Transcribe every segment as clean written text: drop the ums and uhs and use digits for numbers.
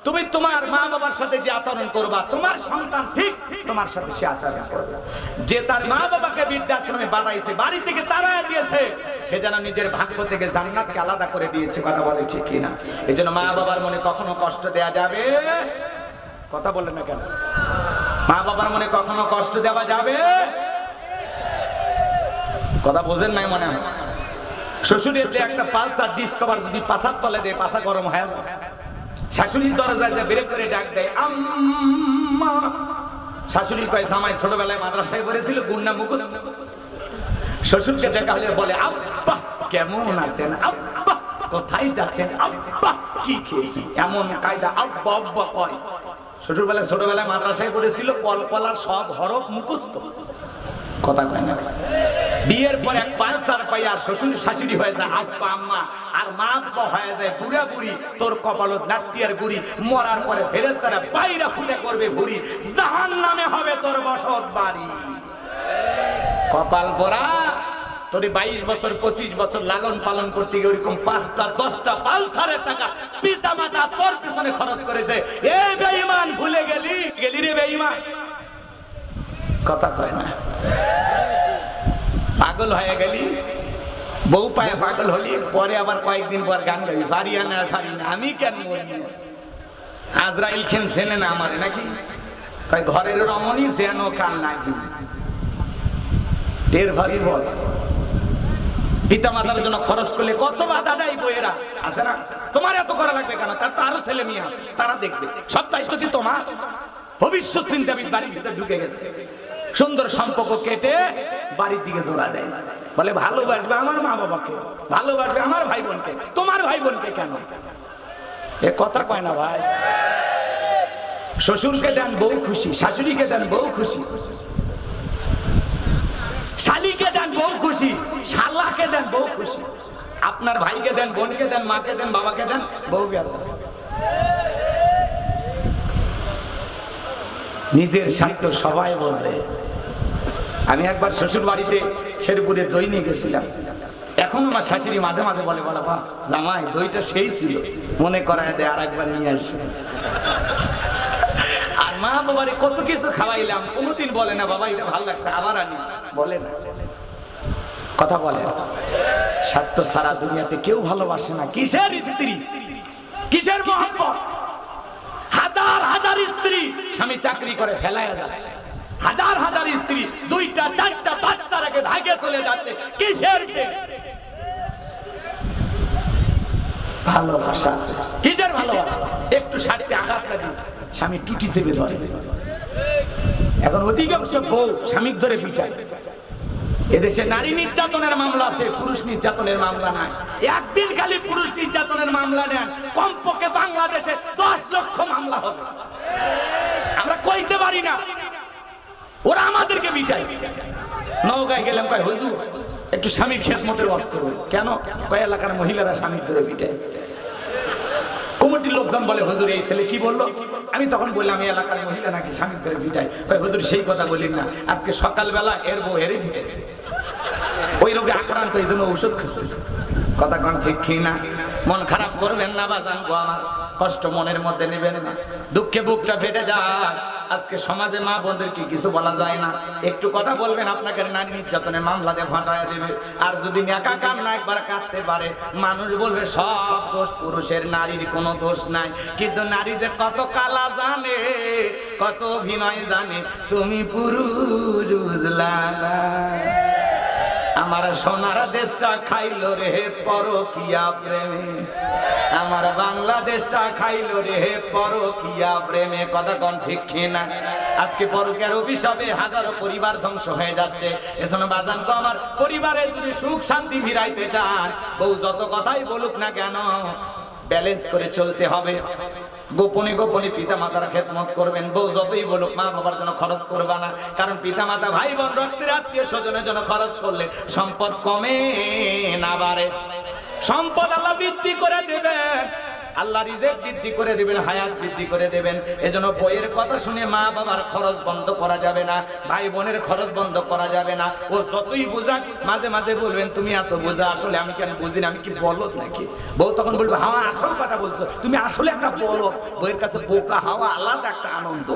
তুমি তোমার মা বাবার সাথে যে আচরণ করবা, তোমার সন্তান ঠিক তোমার সাথে সে আচরণ করবে। যে তার মা বাবাকে বৃদ্ধাশ্রমে পাঠাইছে, বাড়ি থেকে তাড়ায় দিয়েছে, সে যেন নিজের ভাগ্য থেকে জান্নাতকে আলাদা করে দিয়েছে। কথা বলে ঠিক কিনা? এই জন্য মা বাবার মনে কখনো কষ্ট দেয়া যাবে, কথা বলেন না কেন? মা বাবার মনে কখনো কষ্ট দেওয়া যাবে, কথা বোঝেন নাই মনে হয়? শ্বশুরের যে একটা পালসার ডিসকভার যদি পাশার তলে দেয়, পাশা গরম হয়। শাশুড়ির দরজায় যে বের করে ডাক দেয় আম্মা, শাশুড়ি কয় জামাই ছোটবেলায় মাদ্রাসায় পড়েছিল, গুন্না মুখস্থ। শ্বশুরকে দেখা হলে বলে আব্বা কেমন আছেন, আব্বা কোথায় যাচ্ছেন, আব্বা কি খেয়েছেন, এমন কায়দা আব্বা আব্বা কয়। ছোটবেলায় মাদ্রাসায় পড়েছিল, কলকলার সব হরফ মুখস্থ। কথা কয় না? বিয়ের পর এক পালসার পাইয়া শ্বশুর শাশুড়ি হয়ে যায় আব্বা আম্মা, আর মা আব্বা হয়ে যায় বুড়া বুড়ি। তোর কপালত নাতিয়ার গুড়ি, মরার পরে ফেরেশতারা বাইরা ফুটে করবে ভুরি, জাহান্নামে হবে তোর বসত বাড়ি। কপাল পোড়া। তোর 22 বছর 25 বছর লালন পালন করতে গিয়ে ওরকম 5টা 10টা পালসারের টাকা পিতা মাতা তোর পিছনে খরচ করেছে। এ বেঈমান, ভুলে গেলি রে বেঈমান। কথা কয় না? পাগল হয়ে গেলি, বউ পায়ে পাগল হলি, পরে আবার কয়েকদিন পর গান গাবি ফারিয়ানা ফারিনা আমি কেন মরি, আজরাইল খেন চেনে না আমারে নাকি? কয় ঘরের রমণী যেন কাল নাকি। টের ভাবি বল, পিতা মাতার জন্য খরচ করলে কত বাধা দেয় বইয়েরা আছে না? তোমার এত করা লাগবে কেন? তার তো আরো ছেলে মেয়ে আছে, তারা দেখবে। সব দায়িত্ব কি তোমার? ভবিষ্যৎ চিন্তাবিদ বাড়ির ভিতরে ঢুকে গেছে, সুন্দর সম্পর্ক কেটে বাড়ির দিকে জোড়া দেয়, বলে ভালোবাসবে আমার মা বাবাকে, ভালোবাসবে আমার ভাই বোনকে, তোমার ভাই বোনকে কেন? এ কথা কয় না ভাই। শ্বশুরকে দেন বউ খুশি, শাশুড়িকে দেন বউ খুশি, শালিকে দেন বউ খুশি, শালাকে দেন বউ খুশি, আপনার ভাইকে দেন, বোনকে দেন, মাকে দেন, বাবাকে দেন, বউ দেন। নিজের স্বার্থ সবাই বোঝে। আমি একবার শ্বশুর বাড়িতে শেরপুরে দই নিয়ে গেছিলাম। এখন আমার শাশুড়ি মাঝে মাঝে বলে, বাবা জামাই দইটা সেই ছিল, মনে করায় দেয় আর একবার নিয়ে আসে। আর মা বাবারে কত কিছু খাওয়াইলাম, কোনোদিন বলে না বাবা এটা ভালো লাগছে আবার আনিস, বলে না। কথা বলে স্বার্থ সারা দুনিয়াতে কেউ ভালোবাসে না। কিসের স্ত্রী, কিসের মহব্বত? হাজার হাজার স্ত্রী স্বামী চাকরি করে ফেলায়া যাচ্ছে, হাজার হাজার স্ত্রী 2টা 4টা বাচ্চা রেখে ভাগে চলে যাচ্ছে। কিসের ভালোবাসা আছে? কিসের ভালোবাসা? একটু স্বার্থে আঘাত লাগে স্বামী টুটি চেপে ধরে। এখন অধিকাংশ বউ স্বামী ধরে পিটায়। এদেশে নারী নির্যাতনের মামলা আছে, পুরুষ নির্যাতনের মামলা নাই। একদিন খালি পুরুষ নির্যাতনের মামলা নেন, কমপক্ষে বাংলাদেশে 10 লক্ষ মামলা হবে। আমরা কইতে পারি না, ওরা আমাদেরকে পিটায়। নওগাঁয় গেলাম, কয় হুজুর একটু স্বামীর খেদমতের ওয়াজ করবেন। কেন? কয় এলাকার মহিলারা স্বামী ধরে পিটায়। কমিটির লোকজন বলে, হুজুর এই ছেলে কি বললো? আমি তখন বললাম, এই এলাকার মহিলা নাকি স্বামী ধরে পিটায়। হুজুর সেই কথা বলিন না, আজকে সকালবেলা এর বউ এরে পিটাইছে, ওই রোগে আক্রান্ত, এই জন্য ঔষধ খুঁজতেছে। কথা কন ঠিক না? মন খারাপ করবেন না বাজান গো আমার, কষ্ট মনের মধ্যে নেবেন না, দুঃখে বুকটা ফেটে যায়। আজকে সমাজে মা বোনদেরকে কিছু বলা যায় না, একটু কথা বলবেন আপনাকে নারী নির্যাতনের মামলা দিয়ে ফাটায় দেবে। আর যদি একা কান্না একবার কাঁদতে পারে, মানুষ বলবে সব দোষ পুরুষের, নারীর কোনো দোষ নাই। কিন্তু নারী যে কত কালা জানে, কত অভিনয় জানে, তুমি পুরুষ বুঝলা না। আমার সোনার দেশটা খাইলো রে পরকিয়া প্রেমে, আমার বাংলাদেশটা খাইলো রে পরকিয়া প্রেমে। কথা কোন ঠিক না? আজকে পরকিয়ার অভিশাপে হাজারো পরিবার ধ্বংস হয়ে যাচ্ছে। এজন্য বাজান তো আমার পরিবারে যদি সুখ শান্তি ফিরাইতে চান, বউ যত কথাই বলুক না কেন, ব্যালেন্স করে চলতে হবে। গোপনে গোপনে পিতা মাতার খেদমত করবেন। বউ যতই বলুক মা বাবার জন্য খরচ করবা না, কারণ পিতা মাতা ভাই বোন রক্তের আত্মীয় স্বজনের জন্য খরচ করলে সম্পদ কমে না বাড়ে। সম্পদ আল্লাহ বৃদ্ধি করে দেবে, আল্লাহ রিজিক বৃদ্ধি করে দিবেন, হায়াত বৃদ্ধি করে দেবেন। এজন্য বইয়ের কথা শুনে মা বাবার খরচ বন্ধ করা যাবে না, ভাই বোনের খরচ বন্ধ করা যাবে না। ও যতই বুঝাক মাঝে মাঝে বলবেন তুমি এত বোঝা, আসলে আমি কেন বুঝি না, আমি কি বলদ নাকি? বউ তখন বলবে হ্যাঁ আসল কথা বলছো, তুমি আসলে একটা বলদ। বইয়ের কাছে বোকা হওয়া আলাদা একটা আনন্দ।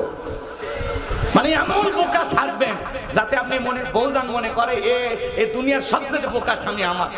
মানে এমন বোকা সাজবেন যাতে আপনি মনে বউজান মনে করে এ দুনিয়ার সবচেয়ে বোকা স্বামী আমার।